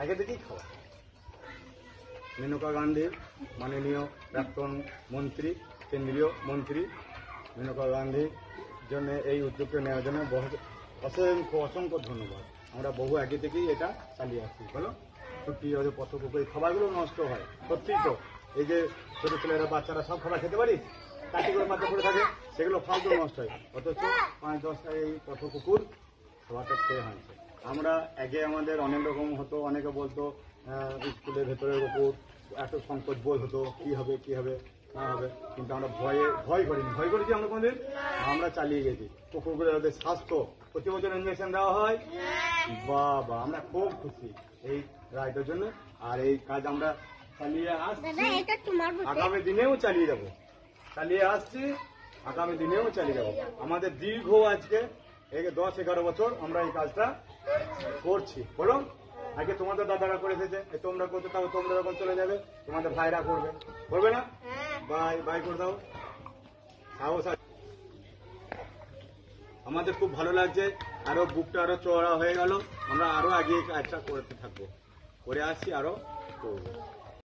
আগে থেকেই খাওয়া মেনকা গান্ধীর মাননীয় প্রাক্তন মন্ত্রী, কেন্দ্রীয় মন্ত্রী মেনকা গান্ধীর জন্য এই উদ্যোগটা নেওয়ার জন্য অসংখ্য অসংখ্য ধন্যবাদ। আমরা বহু আগে থেকেই এটা চালিয়ে আসছি। বলো ছুটি হয়তো পথকুকুর এই খাবারগুলো নষ্ট হয়, সত্যি তো। এই যে ছোট ছেলেরা বাচ্চারা সব খাবার খেতে পারি, কাটি করে মাথা পড়ে থাকে, সেগুলো ফালতু নষ্ট হয়, অথচ 5-10টা এই পথকুকুর খাবারটা খেয়ে হয়েছে। আমরা আগে আমাদের অনেক রকম হতো, অনেকে বলতো স্কুলের ভেতরের কুকুর, এত সংকট বোধ হতো, কি হবে কি হবে না হবে, কিন্তু আমরা ভয় করিনি। ভয় করেছি আমরা কোনদিন? আমরা চালিয়ে গেছি। কুকুরগুলোর ওদের স্বাস্থ্য প্রতি বছর ইঞ্জেকশন দেওয়া হয়। বাবা আমরা খুব খুশি এই রাইটের জন্য। আর এই কাজ আমরা চালিয়ে আসছি, আগামী দিনেও চালিয়ে যাবো, চালিয়ে আসছি, আগামী দিনেও চালিয়ে যাবো। আমাদের দীর্ঘ আজকে 10-11 বছর আমরা এই কাজটা করছি। বলো আগে তোমাদের দাদারা করে এসেছে, তোমরা করতে থাকো, তোমরা যখন চলে যাবে তোমাদের ভাইরা করবে, করবে না? বাই বাই করে দাও। আমাদের খুব ভালো লাগছে, আরো বুকটা আরো চওড়া হয়ে গেল। আমরা আরো আগে কাজটা করতে থাকবো, করে আসছি, আরো করবো।